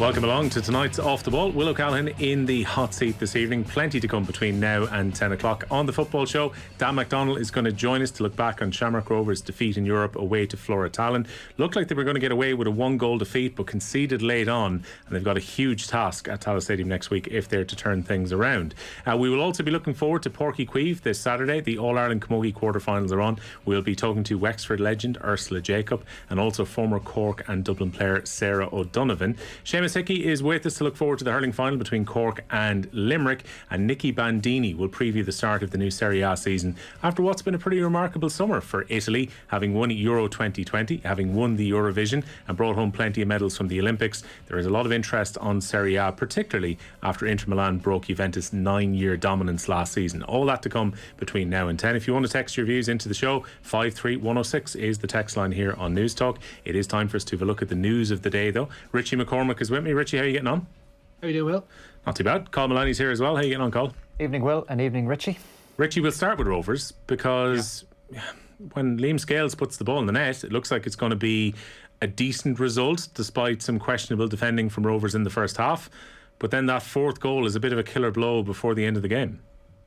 Welcome along to tonight's Off the Ball. Will O'Callaghan in the hot seat this evening. Plenty to come between now and 10 o'clock. On the football show, Dan McDonnell is going to join us to look back on Shamrock Rovers' defeat in Europe away to Flora Tallinn. Looked like they were going to get away with a 1-goal defeat, but conceded late on, and they've got a huge task at Tallaght Stadium next week if they're to turn things around. We will also be looking forward to Páirc Uí Chaoimh this Saturday. The All-Ireland Camogie quarter-finals are on. We'll be talking to Wexford legend Ursula Jacob and also former Cork and Dublin player Sarah O'Donovan. Seamus Hickey is with us to look forward to the hurling final between Cork and Limerick, and Nicky Bandini will preview the start of the new Serie A season after what's been a pretty remarkable summer for Italy, having won Euro 2020, having won the Eurovision and brought home plenty of medals from the Olympics. There is a lot of interest on Serie A, particularly after Inter Milan broke Juventus' 9-year dominance last season. All that to come between now and 10. If you want to text your views into the show, 53106 is the text line here on News Talk. It is time for us to have a look at the news of the day though. Richie McCormack is with me. Richie, how are you getting on? How you doing, Will? Not too bad. Cathal Mullaney's here as well. How are you getting on, Cathal? Evening, Will, and evening, Richie. Richie, we'll start with Rovers because when Liam Scales puts the ball in the net, it looks like it's going to be a decent result despite some questionable defending from Rovers in the first half. But then that fourth goal is a bit of a killer blow before the end of the game.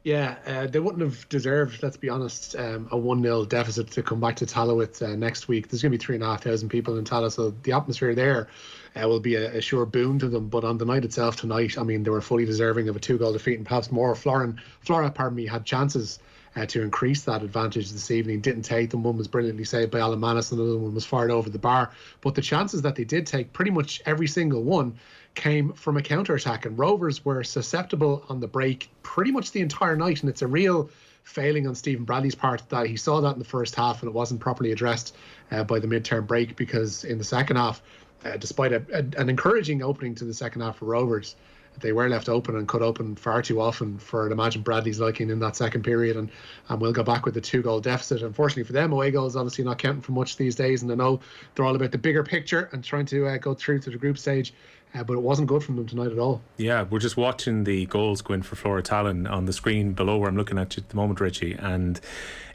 Yeah, they wouldn't have deserved, let's be honest, a 1-0 deficit to come back to Tallaght with next week. There's going to be 3,500 people in Tallaght, so the atmosphere there will be a sure boon to them. But on the night itself tonight, I mean, they were fully deserving of a 2-goal defeat and perhaps more. Flora, had chances to increase that advantage this evening. Didn't take them. One was brilliantly saved by Alan Mannis, and another one was fired over the bar. But the chances that they did take, pretty much every single one, came from a counter-attack, and Rovers were susceptible on the break pretty much the entire night, and it's a real failing on Stephen Bradley's part that he saw that in the first half and it wasn't properly addressed by the mid-term break, because in the second half, despite an encouraging opening to the second half for Rovers, they were left open and cut open far too often for, I'd imagine, Bradley's liking in that second period, and we'll go back with the 2-goal deficit. Unfortunately for them, away goals obviously not counting for much these days, and I know they're all about the bigger picture and trying to go through to the group stage. But it wasn't good from them tonight at all. Yeah, we're just watching the goals go in for Flora Tallinn on the screen below where I'm looking at you at the moment, Richie, and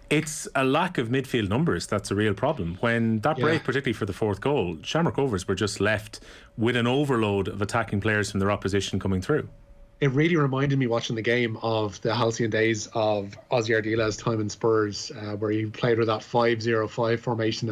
it's a lack of midfield numbers that's a real problem. When that break, particularly for the fourth goal, Shamrock Rovers were just left with an overload of attacking players from their opposition coming through. It really reminded me, watching the game, of the halcyon days of Ozzy Ardila's time in Spurs, where he played with that 5-0-5 formation.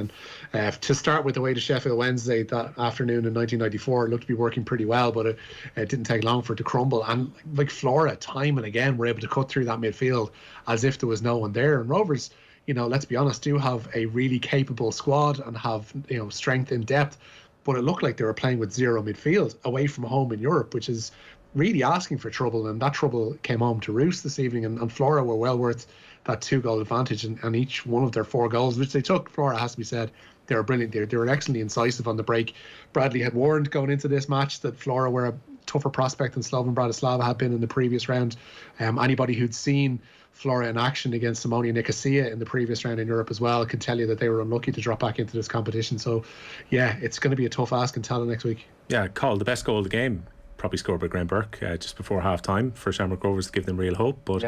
And to start with, the way to Sheffield Wednesday that afternoon in 1994, it looked to be working pretty well, but it didn't take long for it to crumble. And like Flora, time and again, were able to cut through that midfield as if there was no one there. And Rovers, let's be honest, do have a really capable squad and have strength in depth, but it looked like they were playing with zero midfield away from home in Europe, which is really asking for trouble, and that trouble came home to roost this evening, and Flora were well worth that 2-goal advantage, and each one of their 4 goals, which they took, Flora, has to be said, they were brilliant. They were excellently incisive on the break. Bradley had warned going into this match that Flora were a tougher prospect than Slovan Bratislava had been in the previous round. Anybody who'd seen Flora in action against Simonia Nicosia in the previous round in Europe as well can tell you that they were unlucky to drop back into this competition. So yeah, it's going to be a tough ask in Tallaght next week. Yeah, Cathal, the best goal of the game probably scored by Graham Burke just before half time for Shamrock Rovers to give them real hope, but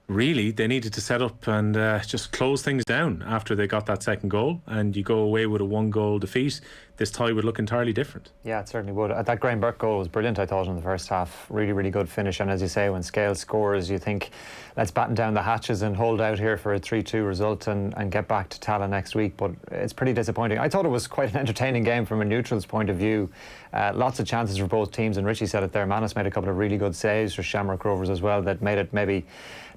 really they needed to set up and just close things down after they got that second goal, and you go away with a 1-goal defeat. This tie would look entirely different. Yeah, it certainly would. That Graham Burke goal was brilliant, I thought, in the first half. Really, really good finish. And as you say, when Scales scores, you think, let's batten down the hatches and hold out here for a 3-2 result and get back to Tallaght next week. But it's pretty disappointing. I thought it was quite an entertaining game from a neutral's point of view. Lots of chances for both teams, and Richie said it there. Manus made a couple of really good saves for Shamrock Rovers as well that made it maybe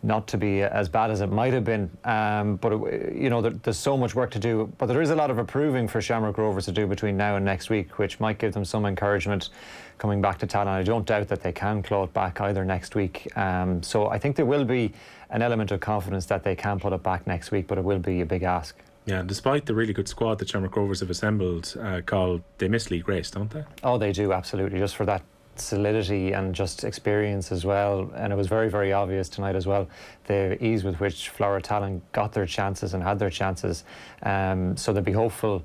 not to be as bad as it might have been, but there's so much work to do, but there is a lot of improving for Shamrock Rovers to do between now and next week, which might give them some encouragement coming back to Tallaght. I don't doubt that they can claw it back either next week, so I think there will be an element of confidence that they can put it back next week, but it will be a big ask. Yeah, despite the really good squad that Shamrock Rovers have assembled, Carl, they miss league race, don't they? Oh, they do, absolutely, just for that solidity and just experience as well. And it was very, very obvious tonight as well, the ease with which Flora Tallinn got their chances and had their chances. So they'd be hopeful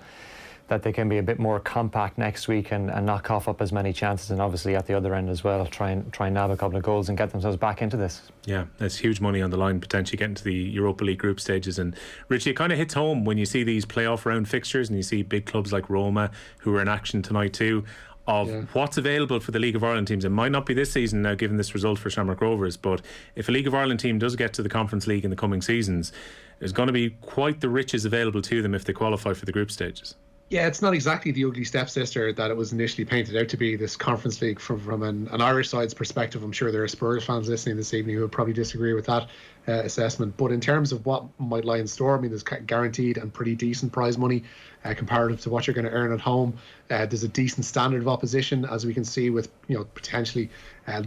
that they can be a bit more compact next week and not cough up as many chances, and obviously at the other end as well try and nab a couple of goals and get themselves back into this. Yeah, there's huge money on the line potentially getting to the Europa League group stages. And Richie, it kind of hits home when you see these playoff round fixtures and you see big clubs like Roma who are in action tonight too. of what's available for the League of Ireland teams. It might not be this season now, given this result for Shamrock Rovers, but if a League of Ireland team does get to the Conference League in the coming seasons, there's going to be quite the riches available to them if they qualify for the group stages. Yeah, it's not exactly the ugly stepsister that it was initially painted out to be, this Conference League, from an Irish side's perspective. I'm sure there are Spurs fans listening this evening who would probably disagree with that assessment. But in terms of what might lie in store, I mean, there's guaranteed and pretty decent prize money comparative to what you're going to earn at home. There's a decent standard of opposition, as we can see with, potentially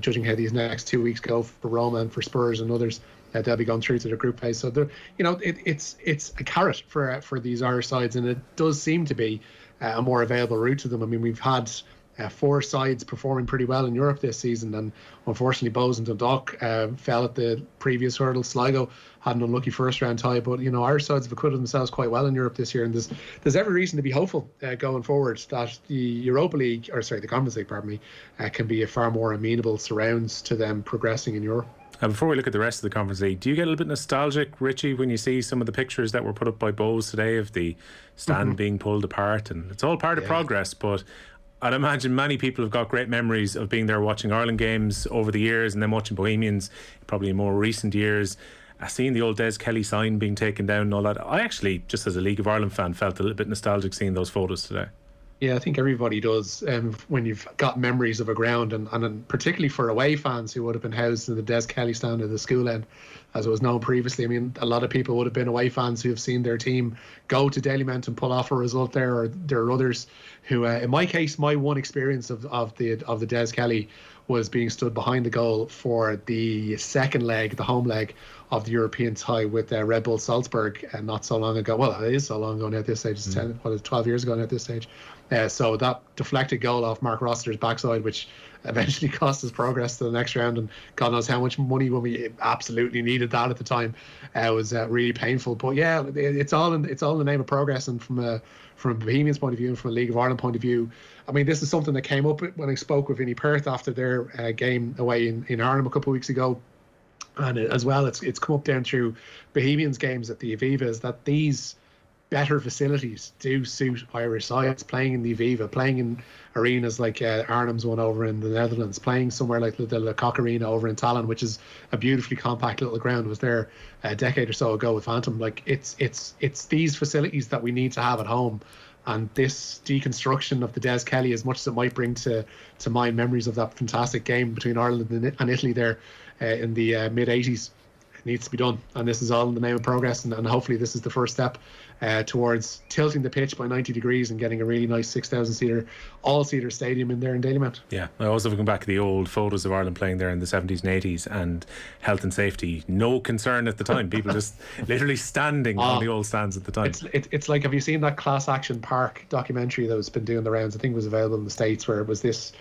judging how these next 2 weeks go for Roma and for Spurs and others. They'll be going through to the group phase, so it's a carrot for these Irish sides, and it does seem to be a more available route to them. I mean, we've had 4 sides performing pretty well in Europe this season, and unfortunately Bohs and Dundalk fell at the previous hurdle. Sligo had an unlucky first round tie, but Irish sides have acquitted themselves quite well in Europe this year, and there's every reason to be hopeful going forward that the Conference League, can be a far more amenable surrounds to them progressing in Europe. And before we look at the rest of the Conference League, do you get a little bit nostalgic, Richie, when you see some of the pictures that were put up by Bohs today of the stand being pulled apart? And it's all part of progress, but I'd imagine many people have got great memories of being there watching Ireland games over the years, and then watching Bohemians probably in more recent years. Seeing the old Des Kelly sign being taken down and all that. I actually, just as a League of Ireland fan, felt a little bit nostalgic seeing those photos today. Yeah, I think everybody does when you've got memories of a ground, and particularly for away fans who would have been housed in the Des Kelly stand or the school end, as it was known previously. I mean, a lot of people would have been away fans who have seen their team go to Dalymount and pull off a result there, or there are others who, in my case, my one experience of the Des Kelly was being stood behind the goal for the second leg, the home leg of the European tie with Red Bull Salzburg, not so long ago. Well, it is so long ago now at this stage. It's 12 years ago now at this stage. So that deflected goal off Mark Rossiter's backside, which eventually cost us progress to the next round, and God knows how much money when we absolutely needed that at the time, was really painful. But yeah, it's all in the name of progress, and from a Bohemians point of view and from a League of Ireland point of view, I mean, this is something that came up when I spoke with Vinnie Perth after their game away in Arnhem a couple of weeks ago. And as well, it's come up down through Bohemians games at the Aviva, is that these better facilities do suit Irish sides. Playing in the Aviva, playing in arenas like Arnhem's one over in the Netherlands, playing somewhere like the Le Coq Arena over in Tallinn, which is a beautifully compact little ground, was there a decade or so ago with Phantom. Like it's these facilities that we need to have at home. And this deconstruction of the Des Kelly, as much as it might bring to mind memories of that fantastic game between Ireland and Italy there in the mid-80s, it needs to be done. And this is all in the name of progress, and hopefully this is the first step towards tilting the pitch by 90 degrees and getting a really nice 6,000 seater all-seater stadium in there in Dalymount. Yeah, I was looking back at the old photos of Ireland playing there in the 70s and 80s, and health and safety, no concern at the time. People just literally standing on the old stands at the time. It's like, have you seen that Class Action Park documentary that has been doing the rounds? I think it was available in the States, where it was this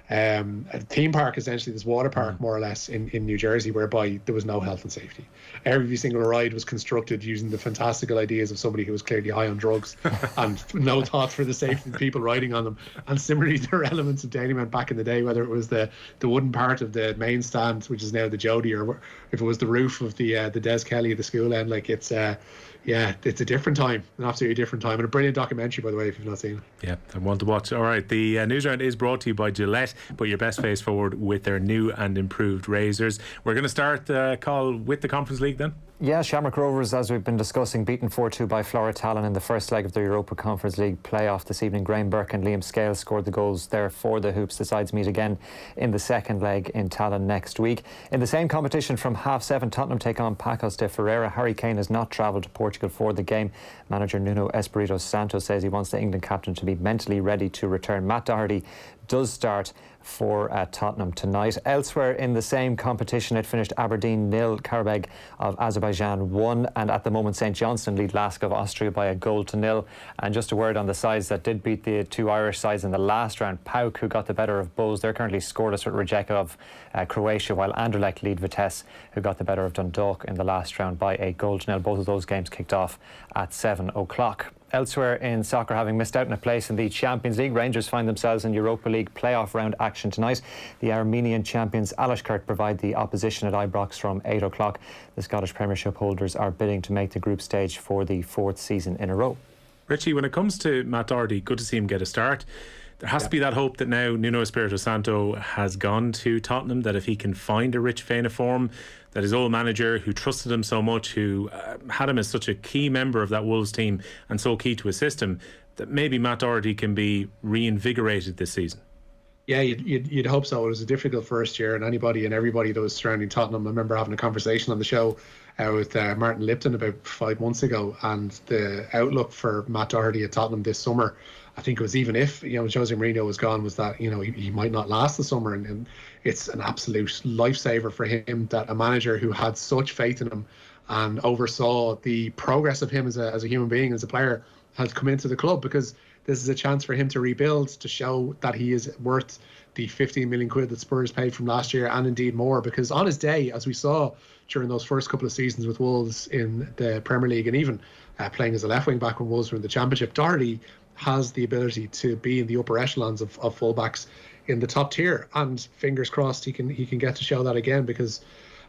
a theme park, essentially this water park more or less in New Jersey, whereby there was no health and safety. Every single ride was constructed using the fantastical ideas of somebody who was clearly high on drugs and no thought for the safety of the people riding on them. And similarly, there are elements of Dalymount back in the day, whether it was the wooden part of the main stand, which is now the Jody, or if it was the roof of the Des Kelly, the school end. Like it's a different time, an absolutely different time, and a brilliant documentary, by the way, if you've not seen it. Yeah, I want to watch. All right, the Newsround is brought to you by Gillette, but your best face forward with their new and improved razors. We're going to start the call with the Conference League then. Yeah, Shamrock Rovers, as we've been discussing, beaten 4-2 by Flora Tallinn in the first leg of the Europa Conference League playoff this evening. Graham Burke and Liam Scales scored the goals there for the Hoops. The sides meet again in the second leg in Tallinn next week. In the same competition from 7:30, Tottenham take on Pacos de Ferreira. Harry Kane has not travelled to Portugal for the game. Manager Nuno Espirito Santo says he wants the England captain to be mentally ready to return. Matt Doherty does start for Tottenham tonight. Elsewhere in the same competition, it finished Aberdeen 0, Karabag of Azerbaijan 1, and at the moment St Johnstone lead Lask of Austria by 1-0. And just a word on the sides that did beat the two Irish sides in the last round. PAOK, who got the better of Bohs, they're currently scoreless with Rijeka of Croatia, while Anderlecht lead Vitesse, who got the better of Dundalk in the last round by 1-0. Both of those games kicked off at 7 o'clock. Elsewhere in soccer, having missed out on a place in the Champions League, Rangers find themselves in Europa League playoff round action tonight. The Armenian champions Alashkert provide the opposition at Ibrox from 8 o'clock. The Scottish Premiership holders are bidding to make the group stage for the fourth season in a row. Richie, when it comes to Matt Doherty, good to see him get a start. There has to be that hope that now Nuno Espirito Santo has gone to Tottenham, that if he can find a rich vein of form, that his old manager, who trusted him so much, who had him as such a key member of that Wolves team and so key to his system, that maybe Matt Doherty can be reinvigorated this season. Yeah, you'd hope so. It was a difficult first year, and anybody and everybody that was surrounding Tottenham. I remember having a conversation on the show with Martin Lipton about 5 months ago, and the outlook for Matt Doherty at Tottenham this summer, I think it was, even if Jose Mourinho was gone, was that he might not last the summer, and it's an absolute lifesaver for him that a manager who had such faith in him and oversaw the progress of him as a human being, as a player, has come into the club, because this is a chance for him to rebuild, to show that he is worth the 15 million quid that Spurs paid from last year, and indeed more, because on his day, as we saw during those first couple of seasons with Wolves in the Premier League, and even playing as a left wing back when Wolves were in the Championship, Doherty has the ability to be in the upper echelons of fullbacks in the top tier, and fingers crossed he can get to show that again, because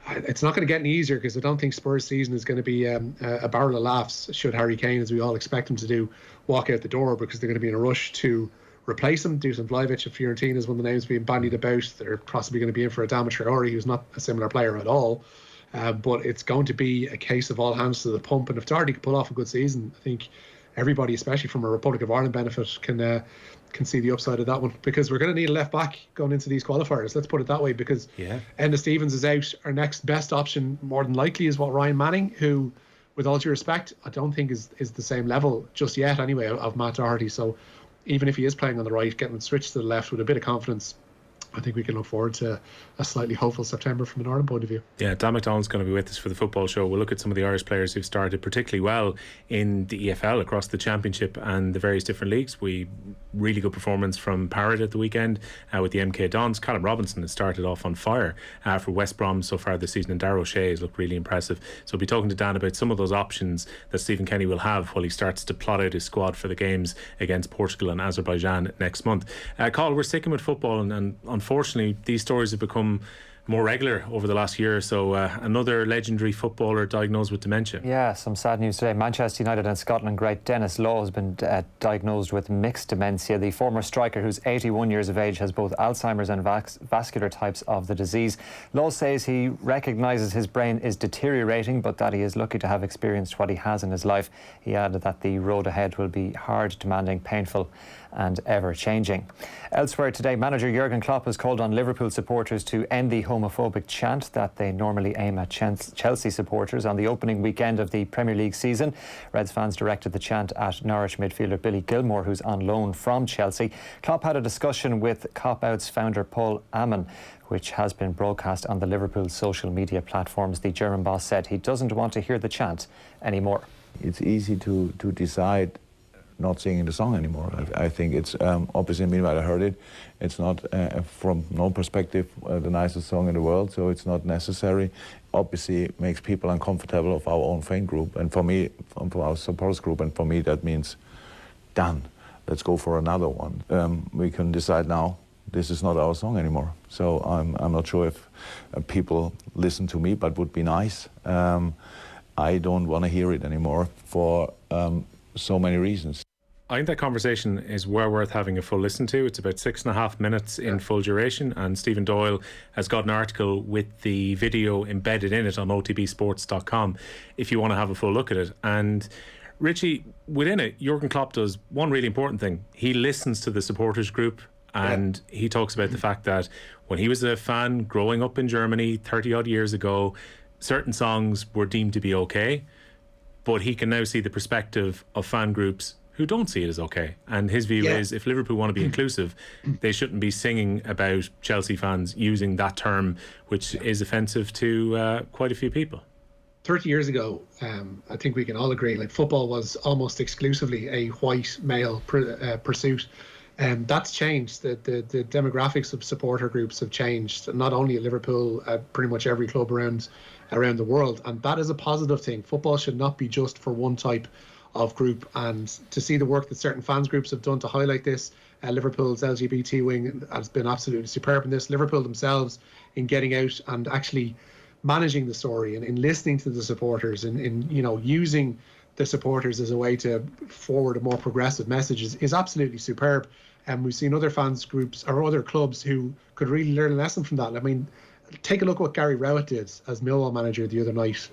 it's not going to get any easier, because I don't think Spurs' season is going to be a barrel of laughs should Harry Kane, as we all expect him to do, walk out the door, because they're going to be in a rush to replace him. Dusan Vlahovic of Fiorentina is one of the names being bandied about. They're possibly going to be in for Adama Traore, who's not a similar player at all. But it's going to be a case of all hands to the pump. And if Doherty can pull off a good season, I think everybody, especially from a Republic of Ireland benefit, can see the upside of that one, because we're going to need a left back going into these qualifiers. Let's put it that way, because Enda Stevens is out. Our next best option, more than likely, is Ryan Manning, who, with all due respect, I don't think is the same level just yet anyway of Matt Doherty. So even if he is playing on the right, getting switched to the left with a bit of confidence, I think we can look forward to a slightly hopeful September from an Ireland point of view. Yeah, Dan McDonald's going to be with us for the football show. We'll look at some of the Irish players who've started particularly well in the EFL across the Championship and the various different leagues. Really good performance from Parrott at the weekend with the MK Dons. Callum Robinson has started off on fire for West Brom so far this season, and Darragh O'Shea has looked really impressive. So we'll be talking to Dan about some of those options that Stephen Kenny will have while he starts to plot out his squad for the games against Portugal and Azerbaijan next month. Carl, we're sticking with football, and unfortunately these stories have become more regular over the last year or so. Another legendary footballer diagnosed with dementia. Yeah, some sad news today. Manchester United and Scotland great Dennis Law has been diagnosed with mixed dementia. The former striker, who's 81 years of age, has both Alzheimer's and vascular types of the disease. Law says he recognises his brain is deteriorating, but that he is lucky to have experienced what he has in his life. He added that the road ahead will be hard, demanding, painful and ever-changing. Elsewhere today, manager Jurgen Klopp has called on Liverpool supporters to end the homophobic chant that they normally aim at Chelsea supporters on the opening weekend of the Premier League season. Reds fans directed the chant at Norwich midfielder Billy Gilmour, who's on loan from Chelsea. Klopp had a discussion with Cop Out's founder Paul Ammon, which has been broadcast on the Liverpool social media platforms. The German boss said he doesn't want to hear the chant anymore. It's easy to decide not singing the song anymore. I think it's obviously, meanwhile I heard it, it's not from no perspective the nicest song in the world, so it's not necessary. Obviously it makes people uncomfortable of our own fan group, and for me, for our supporters group, and for me that means done. Let's go for another one. We can decide now this is not our song anymore. So I'm not sure if people listen to me, but would be nice. I don't want to hear it anymore for so many reasons. I think that conversation is well worth having a full listen to. It's about 6.5 minutes in full duration, and Stephen Doyle has got an article with the video embedded in it on otbsports.com if you want to have a full look at it. And Richie, within it, Jurgen Klopp does one really important thing. He listens to the supporters group, and he talks about the fact that when he was a fan growing up in Germany 30 odd years ago, certain songs were deemed to be okay, but he can now see the perspective of fan groups who don't see it as okay. And his view is, if Liverpool want to be inclusive, they shouldn't be singing about Chelsea fans using that term, which is offensive to quite a few people. 30 years ago, I think we can all agree, like, football was almost exclusively a white male pursuit. And that's changed. The demographics of supporter groups have changed, not only at Liverpool, at pretty much every club around the world. And that is a positive thing. Football should not be just for one type of group. And to see the work that certain fans groups have done to highlight this, Liverpool's LGBT wing has been absolutely superb in this. Liverpool themselves in getting out and actually managing the story and in listening to the supporters and in using the supporters as a way to forward a more progressive message is absolutely superb. And we've seen other fans groups or other clubs who could really learn a lesson from that. I mean, take a look at what Gary Rowett did as Millwall manager the other night.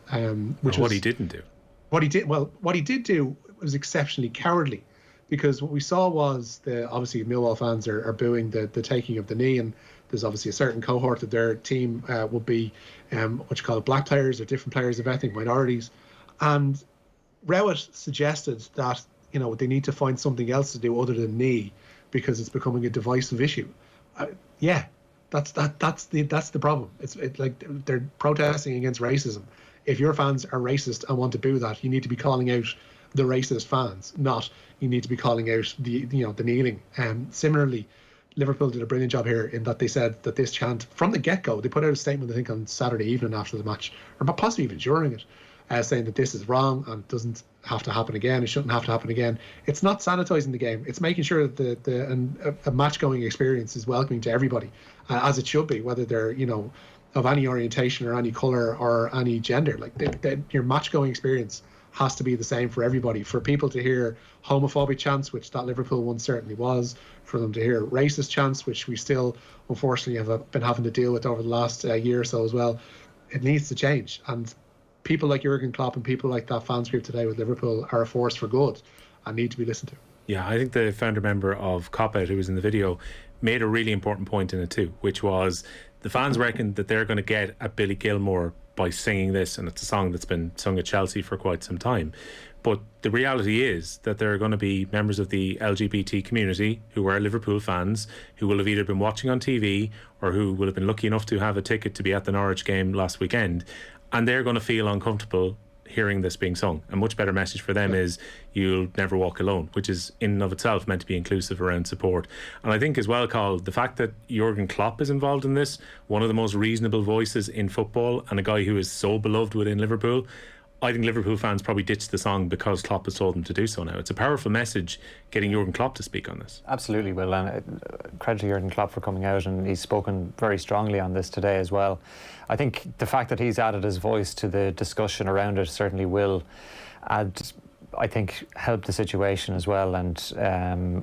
What he didn't do. What he did do was exceptionally cowardly, because what we saw was obviously Millwall fans are booing the taking of the knee, and there's obviously a certain cohort of their team will be what you call black players or different players of ethnic minorities. And Rowett suggested that they need to find something else to do other than knee, because it's becoming a divisive issue. That's the problem. It's like they're protesting against racism. If your fans are racist and want to boo that, you need to be calling out the racist fans, not you need to be calling out the kneeling. Similarly, Liverpool did a brilliant job here in that they said that this chant from the get-go, they put out a statement I think on Saturday evening after the match, or possibly even during it, saying that this is wrong and doesn't have to happen again. It shouldn't have to happen again. It's not sanitizing the game. It's making sure that a match-going experience is welcoming to everybody, as it should be, whether they're of any orientation or any colour or any gender. Like your match-going experience has to be the same for everybody. For people to hear homophobic chants, which that Liverpool one certainly was, for them to hear racist chants, which we still unfortunately have been having to deal with over the last year or so as well, it needs to change. And people like Jurgen Klopp and people like that fans group today with Liverpool are a force for good and need to be listened to. Yeah, I think the founder member of Cop Out, who was in the video, made a really important point in it too, which was the fans reckon that they're going to get at Billy Gilmore by singing this, and it's a song that's been sung at Chelsea for quite some time. But the reality is that there are going to be members of the LGBT community who are Liverpool fans, who will have either been watching on TV or who will have been lucky enough to have a ticket to be at the Norwich game last weekend, and they're going to feel uncomfortable hearing this being sung. A much better message for them is you'll never walk alone, which is in and of itself meant to be inclusive around support. And I think as well, Carl, the fact that Jurgen Klopp is involved in this, one of the most reasonable voices in football and a guy who is so beloved within Liverpool, I think Liverpool fans probably ditched the song because Klopp has told them to do so now. It's a powerful message getting Jurgen Klopp to speak on this. Absolutely, Will, and credit to Jurgen Klopp for coming out, and he's spoken very strongly on this today as well. I think the fact that he's added his voice to the discussion around it certainly will add, I think, help the situation as well, and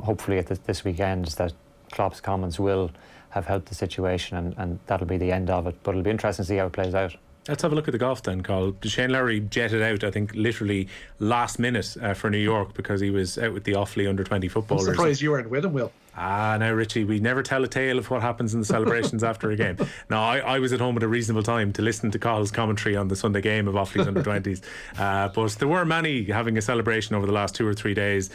hopefully at this weekend that Klopp's comments will have helped the situation, and that'll be the end of it. But it'll be interesting to see how it plays out. Let's have a look at the golf then, Carl. Shane Lowry jetted out, I think, literally last minute for New York because he was out with the Offaly under-20 footballers. I'm surprised you weren't with him, Will. Now, Richie, we never tell a tale of what happens in the celebrations after a game. No, I was at home at a reasonable time to listen to Carl's commentary on the Sunday game of Offaly's under-20s. But there were many having a celebration over the last 2 or 3 days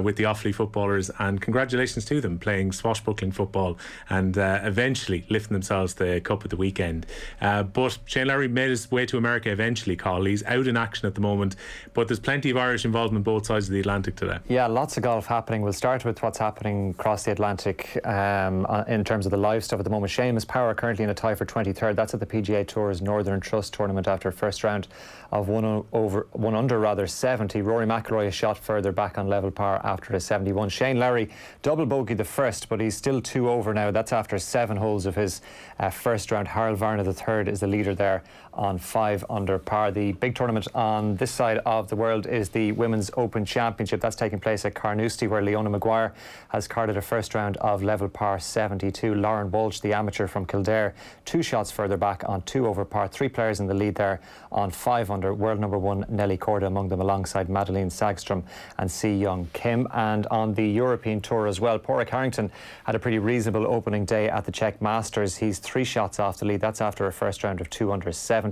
with the Offaly footballers, and congratulations to them playing swashbuckling football and eventually lifting themselves the cup at the weekend. But Shane Lowry made his way to America eventually, Carl. He's out in action at the moment, but there's plenty of Irish involvement both sides of the Atlantic today. Yeah, lots of golf happening. We'll start with what's happening across the Atlantic in terms of the live stuff at the moment. Seamus Power currently in a tie for 23rd. That's at the PGA Tour's Northern Trust tournament after a first round of one under 70. Rory McIlroy a shot further back on level par after a 71. Shane Lowry double bogey the first, but he's still 2 over now. That's after 7 holes of his first round. Harold Varner III is the leader there on 5 under par. The big tournament on this side of the world is the Women's Open Championship. That's taking place at Carnoustie, where Leona Maguire has carded a first round of level par 72. Lauren Walsh, the amateur from Kildare, 2 shots further back on 2 over par. 3 players in the lead there on 5 under. World number 1 Nelly Korda among them, alongside Madeleine Sagstrom and Si Young Kim. And on the European Tour as well, Porrick Harrington had a pretty reasonable opening day at the Czech Masters. He's 3 shots off the lead. That's after a first round of 2 under 70.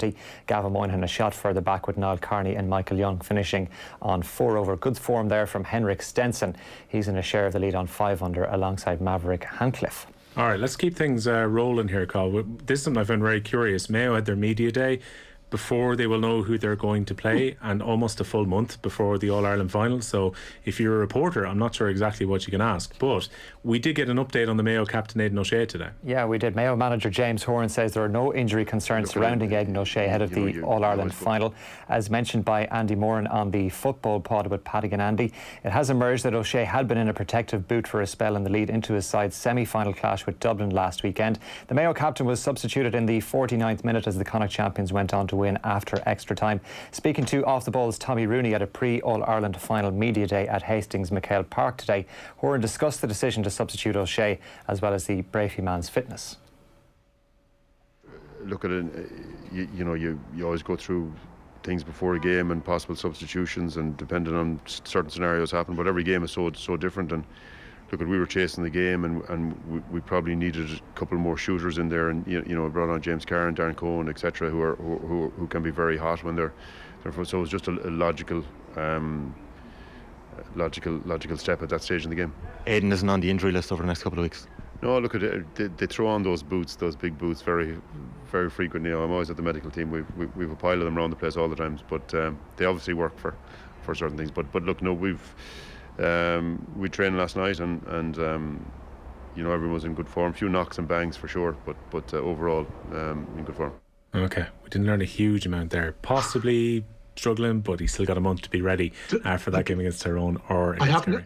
Gavin Moynihan a shot further back, with Niall Carney and Michael Young finishing on 4 over. Good form there from Henrik Stenson. He's in a share of the lead on 5 under alongside Maverick Hancliffe. All right, let's keep things rolling here, Carl. This is something I found very curious. Mayo had their media day before they will know who they're going to play, and almost a full month before the All-Ireland final. So if you're a reporter, I'm not sure exactly what you can ask, but we did get an update on the Mayo captain Aidan O'Shea today. Yeah, we did. Mayo manager James Horan says there are no injury concerns surrounding Aidan O'Shea ahead of the All-Ireland final. As mentioned by Andy Moran on the football pod with Paddy and Andy, it has emerged that O'Shea had been in a protective boot for a spell in the lead into his side's semi-final clash with Dublin last weekend. The Mayo captain was substituted in the 49th minute as the Connacht champions went on to win win after extra time. Speaking to Off the Ball's Tommy Rooney at a pre-All-Ireland final media day at Hastings McHale Park today, Horan discussed the decision to substitute O'Shea as well as the Brafey man's fitness. Look at it, you always go through things before a game and possible substitutions, and depending on certain scenarios happen, but every game is so different. And look, we were chasing the game, and we probably needed a couple more shooters in there, and brought on James Carr and Darren Cohen, etc., who can be very hot when they're so it was just a logical step at that stage in the game. Aidan isn't on the injury list over the next couple of weeks. No, look at it. They throw on those boots, those big boots, very, very frequently. I'm always at the medical team. We've a pile of them around the place all the times, but they obviously work for certain things. But look, no, we trained last night, and everyone was in good form. A few knocks and bangs for sure, but overall in good form. Okay, we didn't learn a huge amount there. Possibly struggling, but he's still got a month to be ready for that game against Tyrone or against Kerry.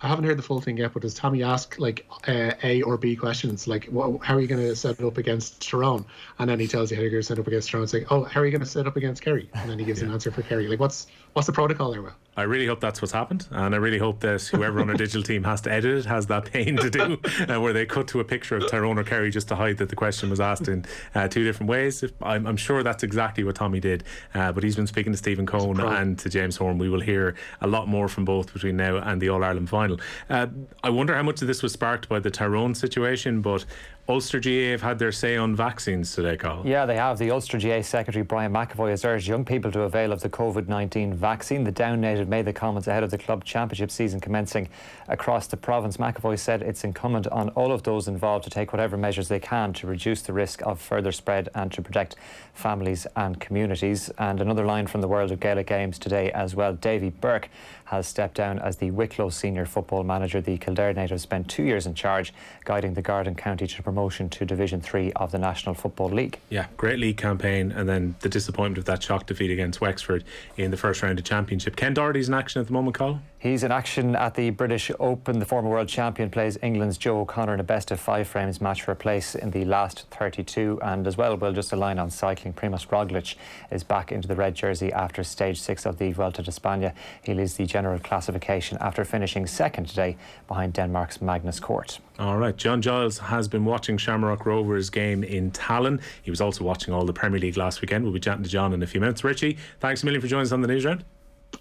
I haven't heard the full thing yet, but does Tommy ask A or B questions, like how are you going to set it up against Tyrone? And then he tells you how you're going to set up against Tyrone. It's like, oh, how are you going to set up against Kerry? And then he gives an answer for Kerry. Like, what's the protocol there, Will? I really hope that's what's happened, and I really hope that whoever on our digital team has to edit it has that pain to do, where they cut to a picture of Tyrone or Kerry just to hide that the question was asked in two different ways. I'm sure that's exactly what Tommy did, but he's been speaking to Stephen Cohen and to James Horn. We will hear a lot more from both between now and the All-Ireland final. I wonder how much of this was sparked by the Tyrone situation, but Ulster GAA have had their say on vaccines today, Cathal. Yeah, they have. The Ulster GAA Secretary Brian McAvoy has urged young people to avail of the COVID-19 vaccine. The Down native made the comments ahead of the club championship season commencing across the province. McAvoy said it's incumbent on all of those involved to take whatever measures they can to reduce the risk of further spread and to protect families and communities. And another line from the world of Gaelic games today as well. Davy Burke has stepped down as the Wicklow senior football manager. The Kildare native spent 2 years in charge, guiding the Garden County to promotion to Division 3 of the National Football League. Yeah, great league campaign, and then the disappointment of that shock defeat against Wexford in the first round of Championship. Ken Doherty's in action at the moment, Cathal? He's in action at the British Open. The former world champion plays England's Joe O'Connor in a best of 5 frames match for a place in the last 32. And as well, just a line on cycling. Primož Roglic is back into the red jersey after stage 6 of the Vuelta to España. He leads the general classification after finishing second today behind Denmark's Magnus Kort. All right, John Giles has been watching Shamrock Rovers game in Tallinn. He was also watching all the Premier League last weekend. We'll be chatting to John in a few minutes. Richie, thanks a million for joining us on the Newsround.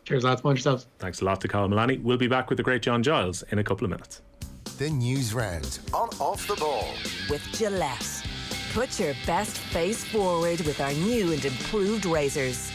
Cheers, lads. Mind yourselves. Thanks a lot to Cathal Mullaney. We'll be back with the great John Giles in a couple of minutes. The Newsround on Off the Ball with Gillette. Put your best face forward with our new and improved razors.